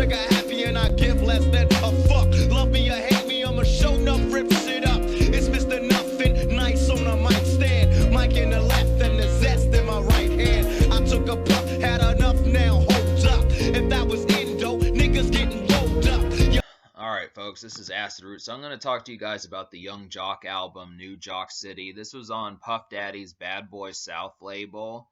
trigger happy and I give less than a fuck. Love me or hate me, I'ma show enough, rip shit up. It's Mr. Nothing, nice on a mic stand. Mic in the left and the zest in my right hand. I took a puff, had enough now, hold up. If that was Indo, niggas getting rolled up. Alright folks, this is Acid Root. So I'm going to talk to you guys about the Yung Joc album, New Joc City. This was on Puff Daddy's Bad Boy South label.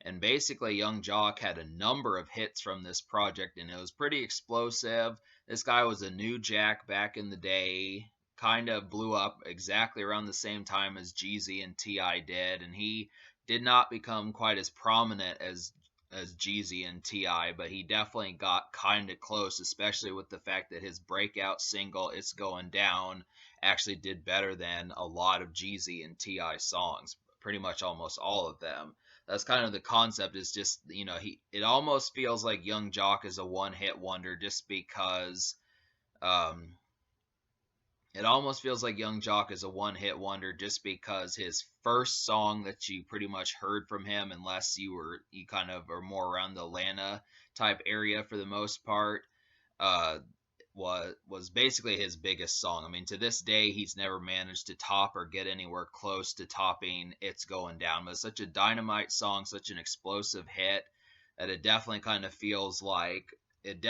And basically, Yung Joc had a number of hits from this project, and it was pretty explosive. This guy was a new jack back in the day, kind of blew up exactly around the same time as Jeezy and T.I. did, and he did not become quite as prominent as Jeezy and T.I., but he definitely got kind of close, especially with the fact that his breakout single, It's Going Down, actually did better than a lot of Jeezy and T.I. songs, pretty much almost all of them. That's kind of the concept, is just, you know, it almost feels like Yung Joc is a one-hit wonder just because, it almost feels like Yung Joc is a one-hit wonder just because his first song that you pretty much heard from him, unless you kind of are more around the Atlanta type area for the most part, was basically his biggest song. I mean, to this day, he's never managed to top or get anywhere close to topping It's Going Down. But it's such a dynamite song, such an explosive hit, that it definitely kind of feels like it's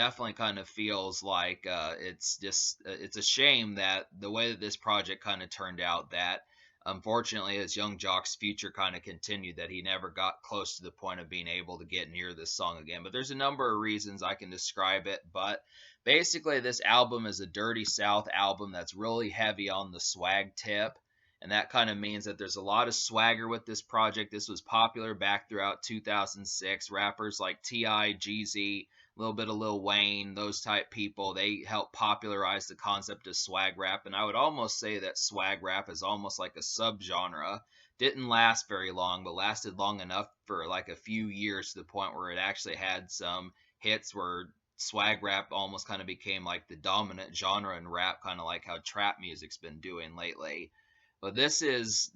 a shame that the way that this project kind of turned out, that unfortunately as Yung Joc's future kind of continued, that he never got close to the point of being able to get near this song again. But there's a number of reasons I can describe it, but basically this album is a Dirty South album that's really heavy on the swag tip, and that kind of means that there's a lot of swagger with this project. This was popular back throughout 2006. Rappers like T.I., Jeezy, a little bit of Lil Wayne, those type people, they helped popularize the concept of swag rap, and I would almost say that swag rap is almost like a subgenre. Didn't last very long, but lasted long enough for like a few years, to the point where it actually had some hits where swag rap almost kind of became like the dominant genre in rap, kind of like how trap music's been doing lately. But this is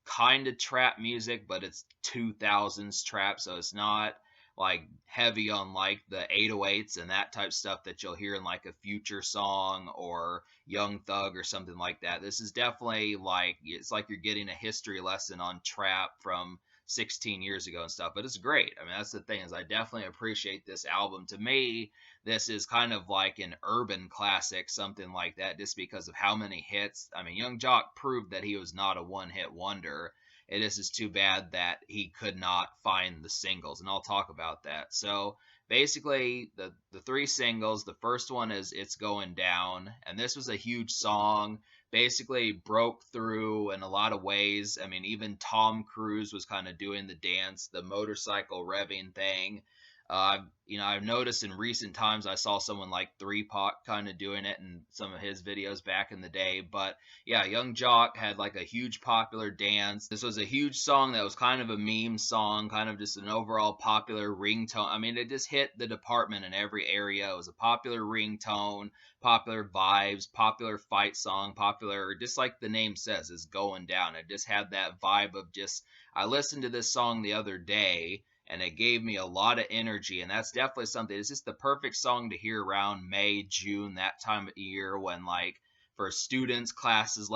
kind of trap music, but it's 2000s trap, so it's not like heavy on like the 808s and that type stuff that you'll hear in like a Future song or Young Thug or something like that. This is definitely like, it's like you're getting a history lesson on trap from 16 years ago and stuff, but it's great. I mean, that's the thing, is I definitely appreciate this album. To me, this is kind of like an urban classic, something like that, just because of how many hits. I mean, Yung Joc proved that he was not a one-hit wonder. It is just too bad that he could not find the singles, and I'll talk about that. So basically, the three singles, the first one is It's Going Down, and this was a huge song. Basically broke through in a lot of ways. I mean, even Tom Cruise was kind of doing the dance, the motorcycle revving thing. I've noticed in recent times I saw someone like 3 Pac kind of doing it in some of his videos back in the day. But yeah, Yung Joc had like a huge popular dance. This was a huge song that was kind of a meme song, kind of just an overall popular ringtone. I mean, it just hit the department in every area. It was a popular ringtone, popular vibes, popular fight song, popular, just like the name says, is going down. It just had that vibe of just, I listened to this song the other day, and it gave me a lot of energy, and that's definitely something. It's just the perfect song to hear around May, June, that time of year, when like for students classes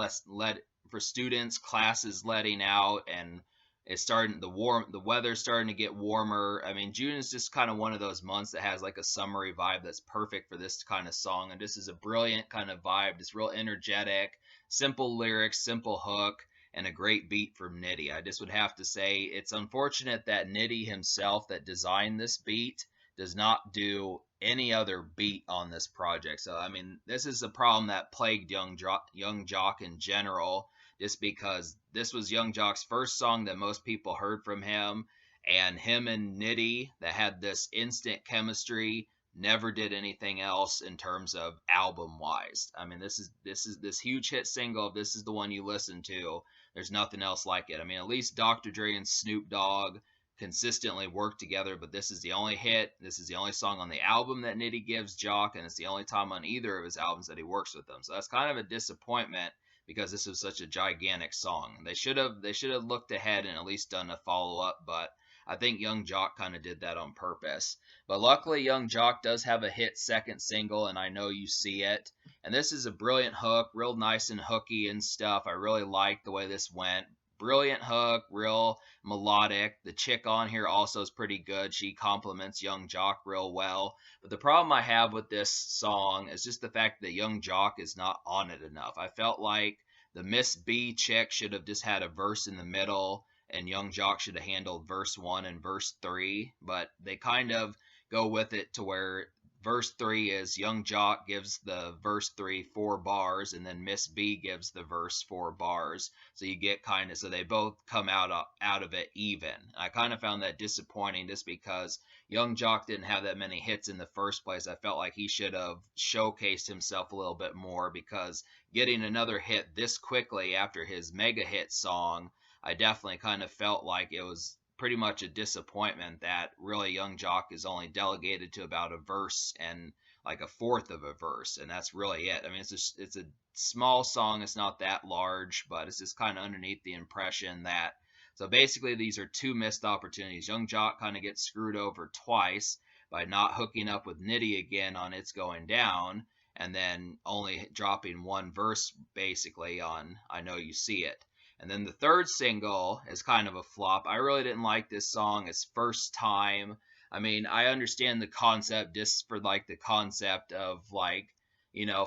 letting out, and it's starting, the weather's starting to get warmer. I mean, June is just kind of one of those months that has like a summery vibe that's perfect for this kind of song, and this is a brilliant kind of vibe. It's real energetic, simple lyrics, simple hook, and a great beat from Nitti. I just would have to say it's unfortunate that Nitti himself, that designed this beat, does not do any other beat on this project. So I mean, this is a problem that plagued Yung Joc in general, just because this was Yung Joc's first song that most people heard from him, and him and Nitti, that had this instant chemistry, never did anything else in terms of album wise. I mean, this huge hit single. This is the one you listen to. There's nothing else like it. I mean, at least Dr. Dre and Snoop Dogg consistently work together, but this is the only hit. This is the only song on the album that Nitti gives Joc, and it's the only time on either of his albums that he works with them. So that's kind of a disappointment, because this was such a gigantic song. They should have looked ahead and at least done a follow up, but I think Young Joc kind of did that on purpose. But luckily, Young Joc does have a hit second single, and I Know You See It. And this is a brilliant hook, real nice and hooky and stuff. I really like the way this went. Brilliant hook, real melodic. The chick on here also is pretty good. She compliments Young Joc real well. But the problem I have with this song is just the fact that Young Joc is not on it enough. I felt like the Miss B chick should have just had a verse in the middle, and Young Joc should have handled verse 1 and verse 3, but they kind of go with it to where verse 3 is Young Joc gives the verse 3 4 bars, and then Miss B gives the verse 4 bars. So you get kind of, so they both come out of it even. I kind of found that disappointing just because Young Joc didn't have that many hits in the first place. I felt like he should have showcased himself a little bit more, because getting another hit this quickly after his mega hit song, I definitely kind of felt like it was pretty much a disappointment that really Young Joc is only delegated to about a verse and like a fourth of a verse, and that's really it. I mean, it's a small song, it's not that large, but it's just kind of underneath the impression that, so basically these are two missed opportunities. Young Joc kind of gets screwed over twice by not hooking up with Nitti again on It's Going Down, and then only dropping one verse basically on I Know You See It. And then the third single is kind of a flop. I really didn't like this song. It's First Time. I mean, I understand the concept just for like the concept of like,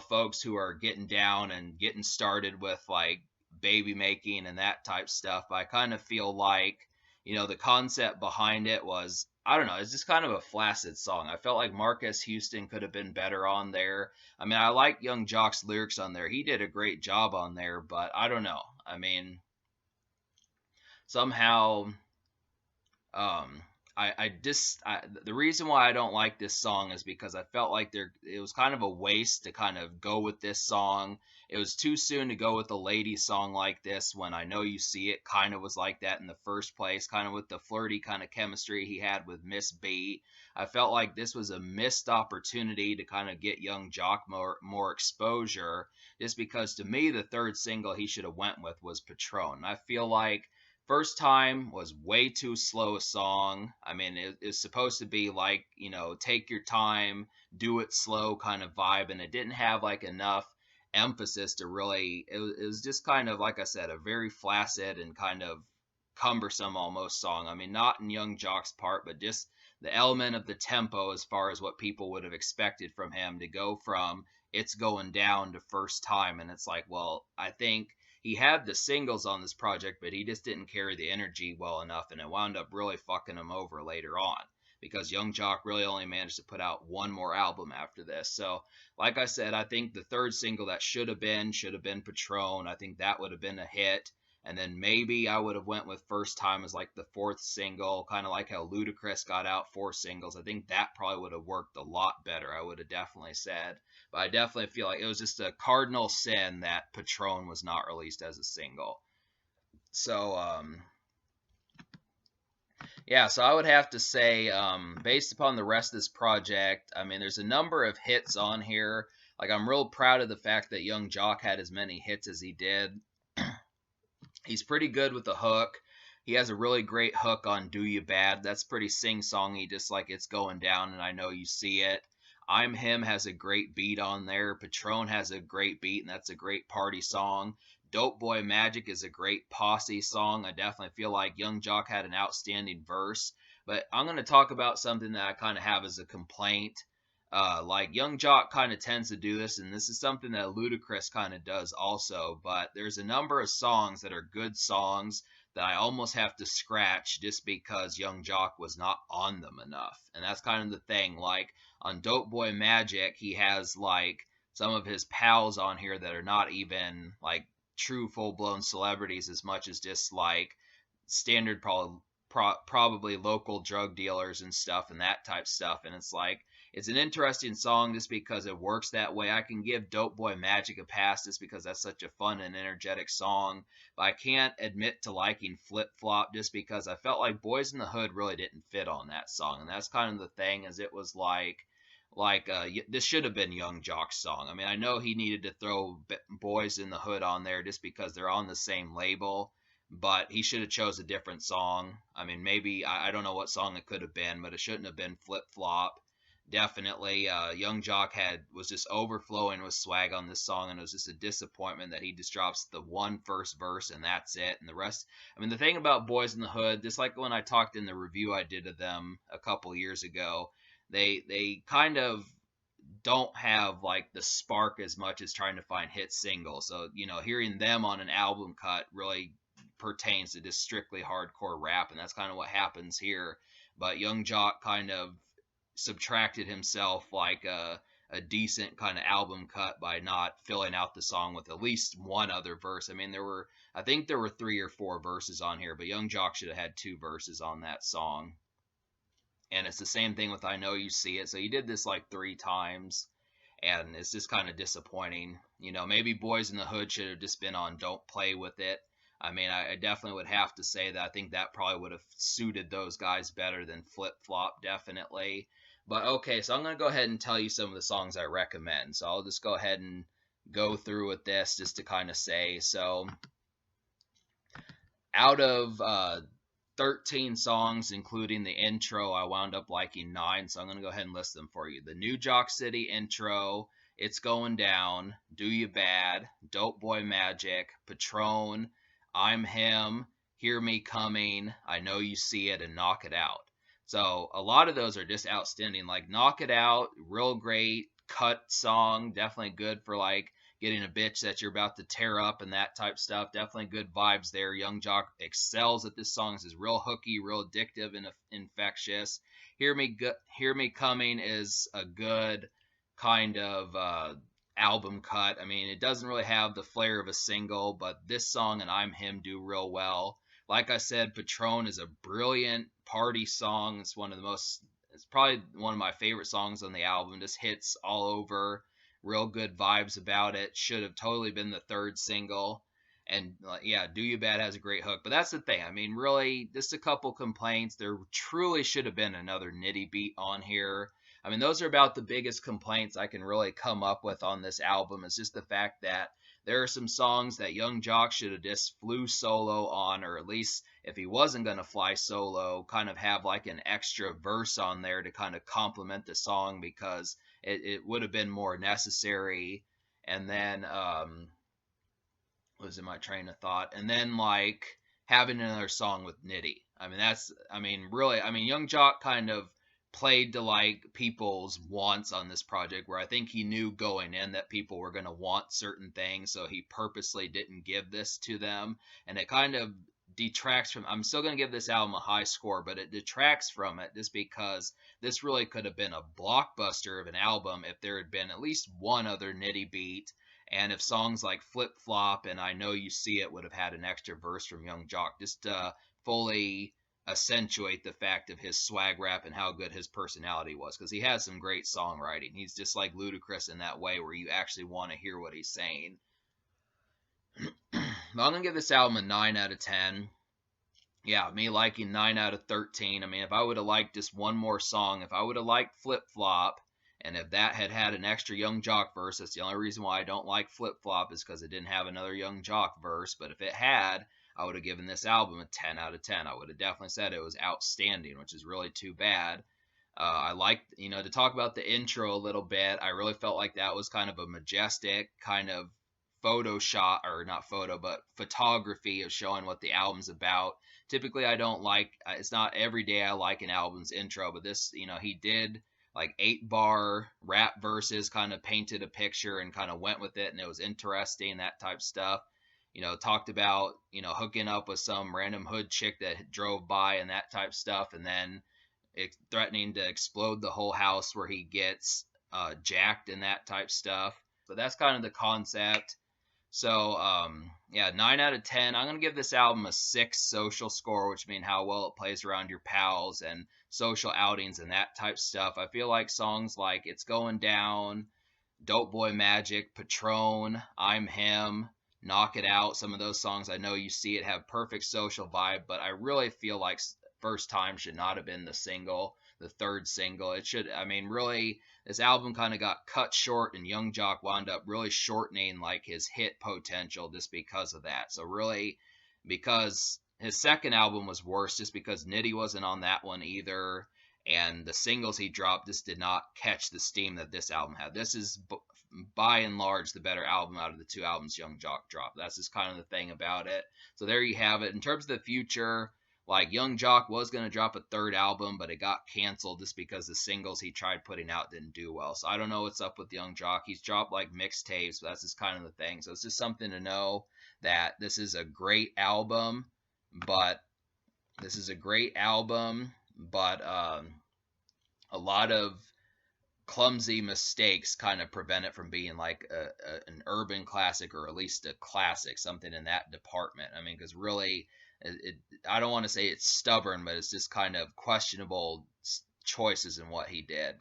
folks who are getting down and getting started with like baby making and that type stuff. But I kind of feel like, the concept behind it was, I don't know, it's just kind of a flaccid song. I felt like Marquez Houston could have been better on there. I mean, I like Young Joc's lyrics on there. He did a great job on there, but I don't know. I mean, somehow, um the reason why I don't like this song is because I felt like it was kind of a waste to kind of go with this song. It was too soon to go with a lady song like this when I Know You See It kind of was like that in the first place, kind of with the flirty kind of chemistry he had with Miss B. I felt like this was a missed opportunity to kind of get Young Joc more exposure, just because to me the third single he should have went with was Patron. I feel like First Time was way too slow a song. I mean, it's supposed to be like, take your time, do it slow kind of vibe, and it didn't have like enough emphasis to really, it was just kind of, like I said, a very flaccid and kind of cumbersome almost song. I mean, not in Young Joc's part, but just the element of the tempo as far as what people would have expected from him to go from It's Going Down to First Time. And it's like, well, I think he had the singles on this project, but he just didn't carry the energy well enough, and it wound up really fucking him over later on, because Young Joc really only managed to put out one more album after this. So, like I said, I think the third single that should have been Patron. I think that would have been a hit. And then maybe I would have went with First Time as like the fourth single, kind of like how Ludacris got out 4 singles. I think that probably would have worked a lot better, I would have definitely said. But I definitely feel like it was just a cardinal sin that Patron was not released as a single. So, yeah, so I would have to say, based upon the rest of this project, I mean, there's a number of hits on here. Like, I'm real proud of the fact that Young Joc had as many hits as he did. He's pretty good with the hook. He has a really great hook on Do You Bad. That's pretty sing-songy, just like It's Going Down and I Know You See It. I'm Him has a great beat on there. Patron has a great beat, and that's a great party song. Dope Boy Magic is a great posse song. I definitely feel like Young Joc had an outstanding verse. But I'm going to talk about something that I kind of have as a complaint. Like Young Joc kind of tends to do this, and this is something that Ludacris kind of does also. But there's a number of songs that are good songs that I almost have to scratch just because Young Joc was not on them enough. And that's kind of the thing. Like on Dope Boy Magic, he has like some of his pals on here that are not even like true full blown celebrities as much as just like standard probably local drug dealers and stuff and that type stuff. And it's like, it's an interesting song just because it works that way. I can give Dope Boy Magic a pass just because that's such a fun and energetic song. But I can't admit to liking Flip Flop just because I felt like Boys in the Hood really didn't fit on that song. And that's kind of the thing, is it was like this should have been Young Joc's song. I mean, I know he needed to throw Boys in the Hood on there just because they're on the same label. but he should have chose a different song. I mean, maybe I don't know what song it could have been, but it shouldn't have been Flip Flop. Definitely, Young Joc was just overflowing with swag on this song, and it was just a disappointment that he just drops the one first verse and that's it, and the rest. I mean, the thing about Boys in the Hood, just like when I talked in the review I did of them a couple years ago, they kind of don't have like the spark as much as trying to find hit singles. So, hearing them on an album cut really pertains to just strictly hardcore rap, and that's kind of what happens here. But Young Joc kind of subtracted himself like a decent kind of album cut by not filling out the song with at least one other verse. I mean, I think there were 3 or 4 verses on here, but Young Joc should have had 2 verses on that song. And it's the same thing with I Know You See It. So he did this like 3 times, and it's just kind of disappointing. Maybe Boys in the Hood should have just been on Don't Play With It. I mean, I definitely would have to say that I think that probably would have suited those guys better than Flip Flop, definitely. But okay, so I'm going to go ahead and tell you some of the songs I recommend. So I'll just go ahead and go through with this just to kind of say. So out of 13 songs, including the intro, I wound up liking 9, so I'm going to go ahead and list them for you. The New Joc City intro, It's Going Down, Do You Bad, Dope Boy Magic, Patron, I'm Him, Hear Me Coming, I Know You See It, and Knock It Out. So a lot of those are just outstanding. Like Knock It Out, real great cut song, definitely good for like getting a bitch that you're about to tear up and that type stuff. Definitely good vibes there. Young Joc excels at this song. This is real hooky, real addictive, and infectious. Hear Me Coming is a good kind of album cut. I mean, it doesn't really have the flair of a single, but this song and I'm Him do real well. Like I said, Patron is a brilliant party song. It's probably one of my favorite songs on the album. Just hits all over. Real good vibes about it. Should have totally been the 3rd single. And yeah, Do You Bad has a great hook. But that's the thing. I mean, really, just a couple complaints. There truly should have been another Nitti beat on here. I mean, those are about the biggest complaints I can really come up with on this album. It's just the fact that there are some songs that Young Joc should have just flew solo on, or at least if he wasn't going to fly solo, kind of have like an extra verse on there to kind of complement the song, because it would have been more necessary. And then was in my train of thought. And then like having another song with Nitti. I mean, Young Joc kind of played to like people's wants on this project, where I think he knew going in that people were going to want certain things, so he purposely didn't give this to them, and it kind of detracts from. I'm still going to give this album a high score, but it detracts from it just because this really could have been a blockbuster of an album if there had been at least one other Nitti beat, and if songs like Flip Flop and I Know You See It would have had an extra verse from Young Joc, just to fully accentuate the fact of his swag rap and how good his personality was, because he has some great songwriting. He's just like Ludacris in that way, where you actually want to hear what he's saying. I'm gonna give this album a 9 out of 10. Yeah, me liking 9 out of 13. I mean, if I would have liked just one more song, if I would have liked Flip Flop, and if that had had an extra Young Joc verse, that's the only reason why I don't like Flip Flop, is because it didn't have another Young Joc verse. But if it had, I would have given this album a 10 out of 10. I would have definitely said it was outstanding, which is really too bad. I liked, to talk about the intro a little bit, I really felt like that was kind of a majestic kind of photo shot, or not photo, but photography of showing what the album's about. Typically, I don't like, it's not every day I like an album's intro, but this, he did like 8-bar rap verses, kind of painted a picture and kind of went with it, and it was interesting, that type stuff. Talked about, hooking up with some random hood chick that drove by and that type stuff, and then threatening to explode the whole house where he gets jacked and that type stuff. So that's kind of the concept. So, yeah, 9 out of 10. I'm going to give this album a 6 social score, which means how well it plays around your pals and social outings and that type stuff. I feel like songs like It's Going Down, Dope Boy Magic, Patron, I'm Him, Knock It Out, some of those songs, I Know You See It, have perfect social vibe, but I really feel like First Time should not have been the 3rd single. It should, really, this album kind of got cut short, and Young Joc wound up really shortening like his hit potential just because of that. So really, because his second album was worse just because Nitti wasn't on that one either, and the singles he dropped just did not catch the steam that this album had. This is by and large the better album out of the two albums Yung Joc dropped. That's just kind of the thing about it. So there you have it. In terms of the future, like Yung Joc was going to drop a third album, but it got canceled just because the singles he tried putting out didn't do well. So I don't know what's up with Yung Joc. He's dropped like mixtapes, but that's just kind of the thing. So it's just something to know that this is a great album, but a lot of clumsy mistakes kind of prevent it from being like an urban classic, or at least a classic, something in that department. I mean, because really, I don't want to say it's stubborn, but it's just kind of questionable choices in what he did.